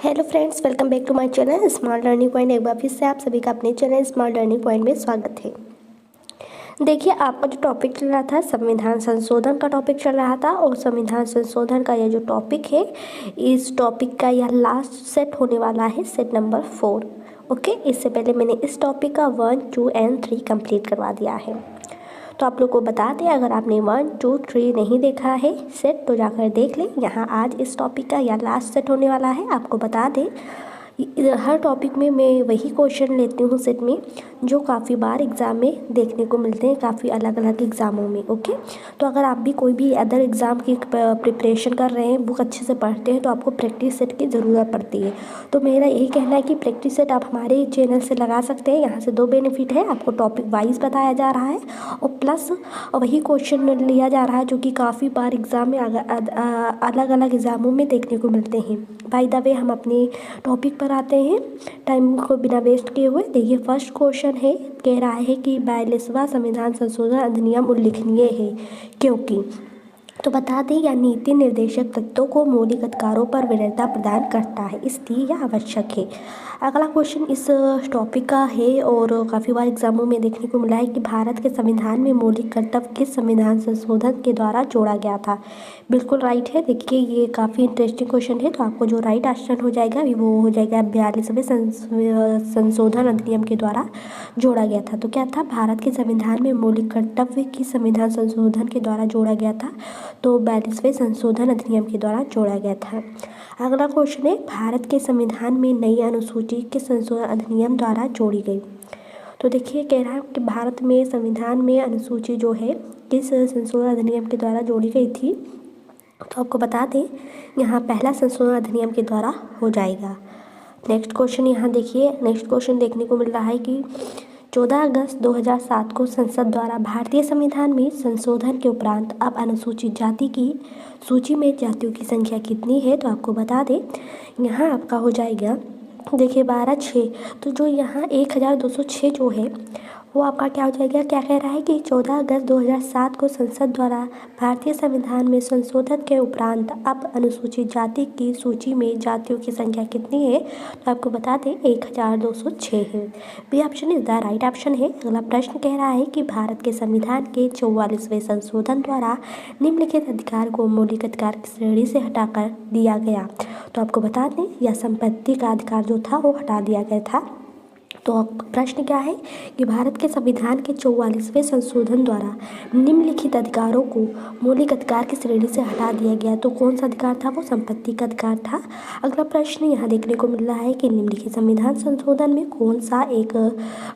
Hello friends, welcome back to my channel smart learning point. एक बार फिर से आप सभी का अपने चैनल स्मार्ट लर्निंग पॉइंट में स्वागत है। देखिए, आपका जो टॉपिक चल रहा था संविधान संशोधन का टॉपिक चल रहा था, और संविधान संशोधन का यह जो टॉपिक है, इस टॉपिक का यह लास्ट सेट होने वाला है, सेट नंबर 4। ओके, इससे पहले मैंने इस टॉपिक का 1, 2 एंड 3 कंप्लीट करवा दिया है। तो आप लोग को बता दें, अगर आपने 1, 2, 3 नहीं देखा है सेट तो जाकर देख लें। यहाँ आज इस टॉपिक का यह लास्ट सेट होने वाला है। आपको बता दें, हर टॉपिक में मैं वही क्वेश्चन लेती हूँ सेट में, जो काफ़ी बार एग्ज़ाम में देखने को मिलते हैं, काफ़ी अलग अलग एग्ज़ामों में। ओके, तो अगर आप भी कोई भी अदर एग्ज़ाम की प्रिपरेशन कर रहे हैं, बुक अच्छे से पढ़ते हैं, तो आपको प्रैक्टिस सेट की ज़रूरत पड़ती है। तो मेरा यही कहना है कि प्रैक्टिस सेट आप हमारे चैनल से लगा सकते हैं। यहाँ से 2 बेनिफिट है, आपको टॉपिक वाइज बताया जा रहा है और प्लस वही क्वेश्चन लिया जा रहा है जो कि काफ़ी बार एग्ज़ाम में अलग अलग एग्ज़ामों में देखने को मिलते हैं। बाय द वे, हम अपने टॉपिक पर आते हैं टाइम को बिना वेस्ट किए हुए। देखिए, फर्स्ट क्वेश्चन है, कह रहा है कि 42वां संविधान संशोधन अधिनियम उल्लेखनीय है क्योंकि। तो बता दें, यह नीति निर्देशक तत्वों को मौलिक अधिकारों पर वरीयता प्रदान करता है, इसलिए यह आवश्यक है। अगला क्वेश्चन इस टॉपिक का है और काफ़ी बार एग्जामों में देखने को मिला है कि भारत के संविधान में मौलिक कर्तव्य किस संविधान संशोधन के द्वारा जोड़ा गया था। बिल्कुल राइट है। देखिए, ये काफ़ी इंटरेस्टिंग क्वेश्चन है, तो आपको जो राइट ऑप्शन हो जाएगा वो हो जाएगा 42वें संशोधन अधिनियम के द्वारा जोड़ा गया था। तो क्या था, भारत के संविधान में मौलिक कर्तव्य किस संविधान संशोधन के द्वारा जोड़ा गया था, तो 42वें संशोधन अधिनियम के द्वारा जोड़ा गया था। अगला क्वेश्चन है, भारत के संविधान में नई अनुसूची किस संशोधन अधिनियम द्वारा जोड़ी गई। तो देखिए, कह रहा है कि भारत में संविधान में अनुसूची जो है किस संशोधन अधिनियम के द्वारा जोड़ी गई थी। तो आपको बता दें, यहाँ पहला संशोधन अधिनियम के द्वारा हो जाएगा। नेक्स्ट क्वेश्चन यहाँ देखिए, नेक्स्ट क्वेश्चन देखने को मिल रहा है कि 14 अगस्त 2007 को संसद द्वारा भारतीय संविधान में संशोधन के उपरांत अब अनुसूचित जाति की सूची में जातियों की संख्या कितनी है। तो आपको बता दें, यहाँ आपका हो जाएगा, देखिए 12/6। तो जो यहाँ 1206 जो है वो आपका क्या हो जाएगा, क्या कह रहा है कि 14 अगस्त 2007 को संसद द्वारा भारतीय संविधान में संशोधन के उपरांत अब अनुसूचित जाति की सूची में जातियों की संख्या कितनी है। तो आपको बता दें 1206 है। B option is the right option है। अगला प्रश्न कह रहा है कि भारत के संविधान के 44वें संशोधन द्वारा निम्नलिखित अधिकार को मौलिक अधिकार की श्रेणी से हटाकर दिया गया। तो आपको बता दें, यह संपत्ति का अधिकार जो था वो हटा दिया गया था। तो प्रश्न क्या है कि भारत के संविधान के 44वें संशोधन द्वारा निम्नलिखित अधिकारों को मौलिक अधिकार की श्रेणी से हटा दिया गया। तो कौन सा अधिकार था, वो संपत्ति का अधिकार था। अगला प्रश्न यहाँ देखने को मिल रहा है कि निम्नलिखित संविधान संशोधन में कौन सा एक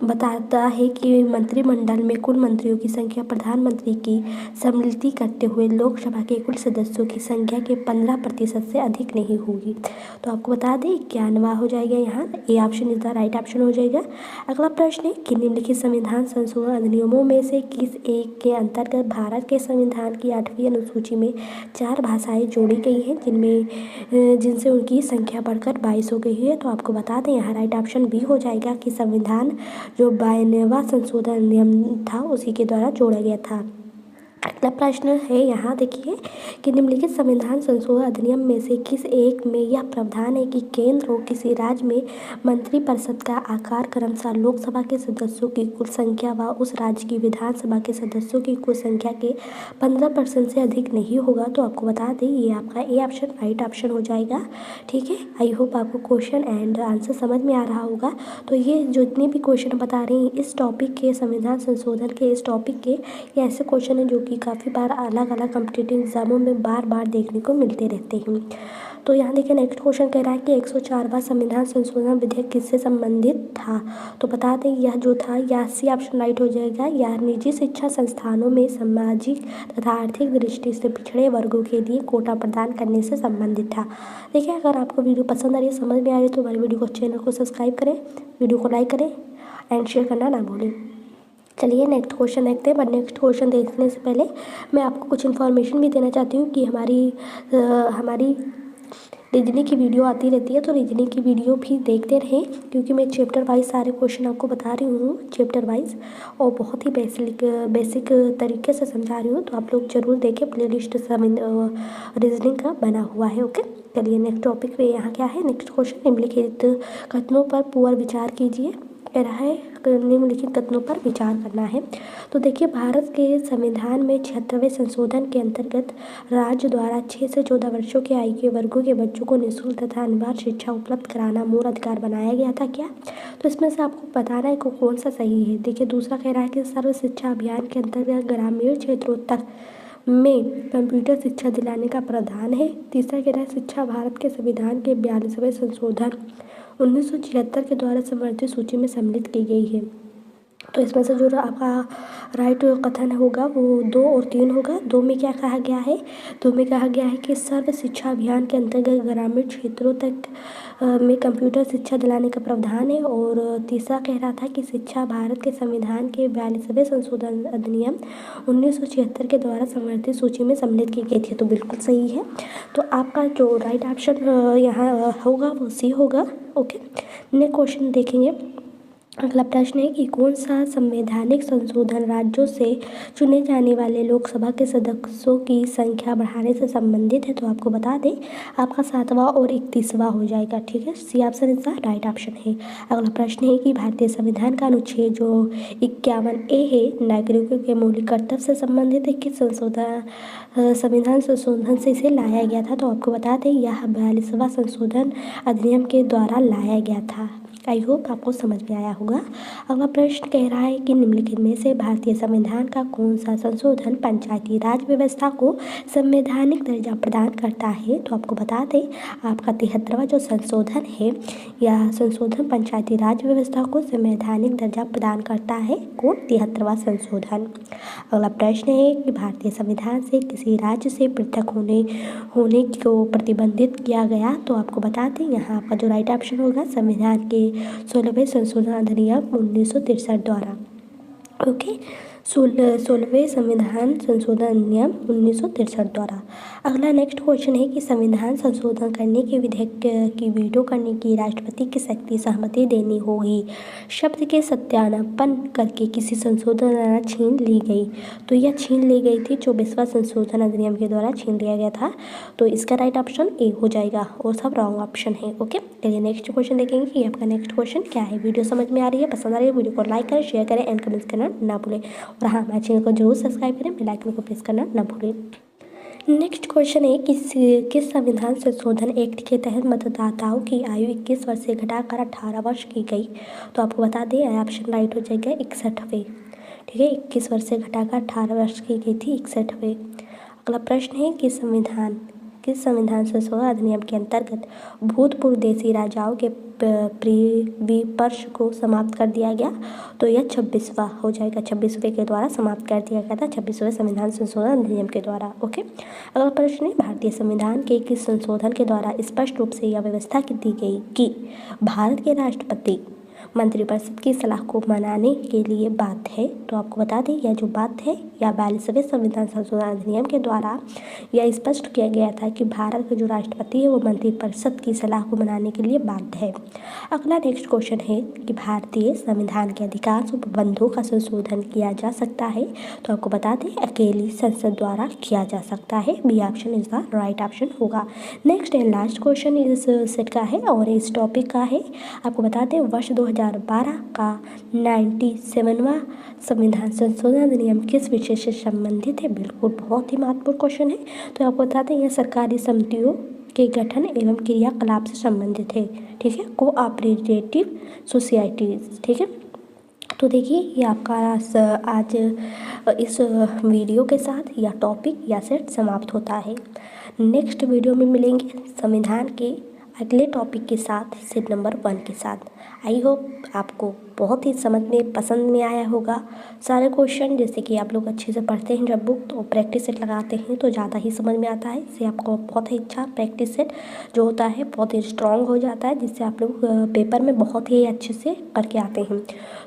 बताता है कि मंत्रिमंडल में कुल मंत्रियों की संख्या प्रधानमंत्री की सम्मिलित करते हुए लोकसभा के कुल सदस्यों की संख्या के 15% से अधिक नहीं होगी। तो आपको बता दें 91 हो जाएगा, यहाँ A option is the right option हो जाएगा। अगला प्रश्न है कि निम्नलिखित संविधान संशोधन अधिनियमों में से किस एक के अंतर्गत भारत के संविधान की 8वीं अनुसूची में 4 भाषाएं जोड़ी गई हैं, जिनसे उनकी संख्या बढ़कर 22 हो गई है। तो आपको बता दें, यहाँ राइट ऑप्शन बी हो जाएगा कि संविधान जो 92वां संशोधन अधिनियम था उसी के द्वारा जोड़ा गया था। अगला प्रश्न है, यहाँ देखिए कि निम्नलिखित संविधान संशोधन अधिनियम में से किस एक में यह प्रावधान है कि केंद्र और किसी राज्य में मंत्रिपरिषद का आकार क्रमशः लोकसभा के सदस्यों की कुल संख्या व उस राज्य की विधानसभा के सदस्यों की कुल संख्या के 15% से अधिक नहीं होगा। तो आपको बता दें, ये आपका ए ऑप्शन राइट ऑप्शन हो जाएगा। ठीक है, आई होप आपको क्वेश्चन एंड आंसर समझ में आ रहा होगा। तो ये जितने भी क्वेश्चन बता रहे हैं इस टॉपिक के, संविधान संशोधन के इस टॉपिक के, ये ऐसे क्वेश्चन हैं जो कि काफ़ी बार अलग अलग कॉम्पिटिटिव एग्जामों में बार बार देखने को मिलते रहते हैं। तो यहाँ देखिए, नेक्स्ट क्वेश्चन कह रहा है कि 104वां संविधान संशोधन विधेयक किससे संबंधित था। तो बता दें, यह जो था, यह सी ऑप्शन राइट हो जाएगा। यह निजी शिक्षा संस्थानों में सामाजिक तथा आर्थिक दृष्टि से पिछड़े वर्गों के लिए कोटा प्रदान करने से संबंधित था। देखिए, अगर आपको वीडियो पसंद आ रही है, समझ में आ रही है, तो हमारे वीडियो को, चैनल को सब्सक्राइब करें, वीडियो को लाइक करें एंड शेयर करना ना भूलें। चलिए नेक्स्ट क्वेश्चन देखते हैं। बट नेक्स्ट क्वेश्चन देखने से पहले मैं आपको कुछ इन्फॉर्मेशन भी देना चाहती हूँ कि हमारी रीजनिंग की वीडियो आती रहती है, तो रीजनिंग की वीडियो भी देखते रहें, क्योंकि मैं चैप्टर वाइज सारे क्वेश्चन आपको बता रही हूँ चैप्टर वाइज, और बहुत ही बेसिक तरीके से समझा रही हूँ। तो आप लोग ज़रूर देखें, प्लेलिस्ट रीजनिंग का बना हुआ है। ओके, चलिए नेक्स्ट टॉपिक पे यहाँ क्या है, नेक्स्ट क्वेश्चन, निम्नलिखित कथनों पर पुनर्विचार कीजिए। कह रहा है निम्नलिखित कथनों पर विचार करना है। तो देखिए, भारत के संविधान में 76वें संशोधन के अंतर्गत राज्य द्वारा 6 से 14 वर्षों की आयु के वर्गों के बच्चों को निःशुल्क तथा अनिवार्य शिक्षा उपलब्ध कराना मूल अधिकार बनाया गया था क्या? तो इसमें से आपको बताना है कि कौन सा सही है। देखिए, दूसरा कह रहा है कि सर्व शिक्षा अभियान के अंतर्गत ग्रामीण क्षेत्रों तक में कंप्यूटर शिक्षा दिलाने का प्रावधान है। तीसरा कह रहा है शिक्षा भारत के संविधान के 42वें संशोधन 1976 के द्वारा समर्थित सूची में सम्मिलित की गई है। तो इसमें से जो आपका राइट कथन होगा वो 2 और 3 होगा। 2 में क्या कहा गया है, 2 में कहा गया है कि सर्व शिक्षा अभियान के अंतर्गत ग्रामीण क्षेत्रों तक में कंप्यूटर शिक्षा दिलाने का प्रावधान है। और तीसरा कह रहा था कि शिक्षा भारत के संविधान के 42वें संशोधन अधिनियम 1976 के द्वारा समर्थित सूची में सम्मिलित की गई थी। तो बिल्कुल सही है। तो आपका जो राइट ऑप्शन यहाँ होगा वो सी होगा। ओके, नेक्स्ट क्वेश्चन देखेंगे। अगला प्रश्न है कि कौन सा संवैधानिक संशोधन राज्यों से चुने जाने वाले लोकसभा के सदस्यों की संख्या बढ़ाने से संबंधित है? तो आपको बता दें, आपका 7वां और 31वां हो जाएगा। ठीक है, सी ऑप्शन इसका राइट ऑप्शन है। अगला प्रश्न है कि भारतीय संविधान का अनुच्छेद जो 51A है, नागरिकों के मौलिक कर्तव्य से संबंधित है, किस संविधान संशोधन से इसे लाया गया था? तो आपको बता दें, यह 42वां संशोधन अधिनियम के द्वारा लाया गया था। आई होप आपको समझ में आया होगा। अगला प्रश्न कह रहा है कि निम्नलिखित में से भारतीय संविधान का कौन सा संशोधन पंचायती राज व्यवस्था को संवैधानिक दर्जा प्रदान करता है? तो आपको बता दें, आपका 73वां जो संशोधन है, यह संशोधन पंचायती राज व्यवस्था को संवैधानिक दर्जा प्रदान करता है। कौन? 73वां संशोधन। अगला प्रश्न है कि भारतीय संविधान से किसी राज्य से पृथक होने को प्रतिबंधित किया गया? तो आपको बता दें, यहाँ आपका जो राइट ऑप्शन होगा संविधान के 16वें संशोधन अधिनियम 1963 द्वारा। ओके, 16वें संविधान संशोधन अधिनियम 1963 द्वारा। अगला नेक्स्ट क्वेश्चन है कि संविधान संशोधन करने के विधेयक की वीटो करने की राष्ट्रपति की शक्ति सहमति देनी होगी शब्द के सत्यापन करके किसी संशोधन द्वारा छीन ली गई? तो यह छीन ली गई थी 24वां संशोधन अधिनियम के द्वारा छीन लिया गया था। तो इसका राइट ऑप्शन ए हो जाएगा और सब रॉन्ग ऑप्शन है। ओके, चलिए नेक्स्ट क्वेश्चन देखेंगे कि आपका नेक्स्ट क्वेश्चन क्या है। वीडियो समझ में आ रही है, पसंद आ रही है, वीडियो को लाइक करें, शेयर करें एंड कमेंट्स करना ना भूलें। और हाँ, हमारे चैनल को जरूर सब्सक्राइब करें, बेल आइकन को प्रेस करना ना भूलें। नेक्स्ट क्वेश्चन है किस संविधान संशोधन एक्ट के तहत मतदाताओं की आयु 21 वर्ष से घटाकर 18 वर्ष की गई? तो आपको बता दें, ऑप्शन राइट हो जाएगा 61वें। ठीक है, 21 वर्ष से घटाकर 18 वर्ष की गई थी, 61वें। अगला प्रश्न है किस संविधान संशोधन अधिनियम के अंतर्गत भूतपूर्व देशी राजाओं के प्रीविपर्श को समाप्त कर दिया गया? तो यह 26वां हो जाएगा, 26वें के द्वारा समाप्त कर दिया गया था, 26वें संविधान संशोधन अधिनियम के द्वारा। ओके, अगला प्रश्न है भारतीय संविधान के किस संशोधन के द्वारा स्पष्ट रूप से यह व्यवस्था दी गई कि भारत के राष्ट्रपति मंत्रिपरिषद की सलाह को मनाने के लिए बाध्य है? तो आपको बता दें, यह जो बात है या 42वें संविधान संशोधन अधिनियम के द्वारा यह स्पष्ट किया गया था कि भारत के जो राष्ट्रपति है वो मंत्रिपरिषद की सलाह को मनाने के लिए बाध्य है। अगला नेक्स्ट क्वेश्चन है कि भारतीय संविधान के अधिकांश उपबंधों का संशोधन किया जा सकता है? तो आपको बता दें, अकेली संसद द्वारा किया जा सकता है। B option is the right option होगा। नेक्स्ट एंड लास्ट क्वेश्चन इस सेट का है और इस टॉपिक का है। आपको बता दें, वर्ष 2012 का 97वां संविधान संशोधन अधिनियम किस विषय से संबंधित है? बिल्कुल बहुत ही महत्वपूर्ण क्वेश्चन है। तो आपको बता दें, यह सरकारी समितियों के गठन एवं क्रियाकलाप से संबंधित है। ठीक है, कोऑपरेटिव सोसाइटीज। ठीक है, तो देखिए ये आपका आज इस वीडियो के साथ या टॉपिक या सेट समाप्त होता है। नेक्स्ट वीडियो में मिलेंगे संविधान के अगले टॉपिक के साथ, सेट नंबर 1 के साथ। आई होप आपको बहुत ही समझ में पसंद में आया होगा सारे क्वेश्चन। जैसे कि आप लोग अच्छे से पढ़ते हैं जब बुक तो प्रैक्टिस सेट लगाते हैं तो ज़्यादा ही समझ में आता है। इससे आपको बहुत ही अच्छा प्रैक्टिस सेट जो होता है बहुत ही स्ट्रॉन्ग हो जाता है, जिससे आप लोग पेपर में बहुत ही अच्छे से करके आते हैं।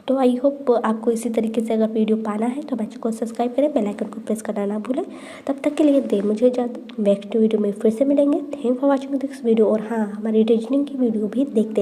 तो आई होप आपको इसी तरीके से अगर वीडियो पाना है तो बच्चों को सब्सक्राइब करें, बेल आइकन को प्रेस करना ना भूलें। तब तक के लिए दे मुझे इजाज़त, नेक्स्ट वीडियो में फिर से मिलेंगे। Thank for watching this video. और हाँ, हमारी रीजनिंग की वीडियो भी देखते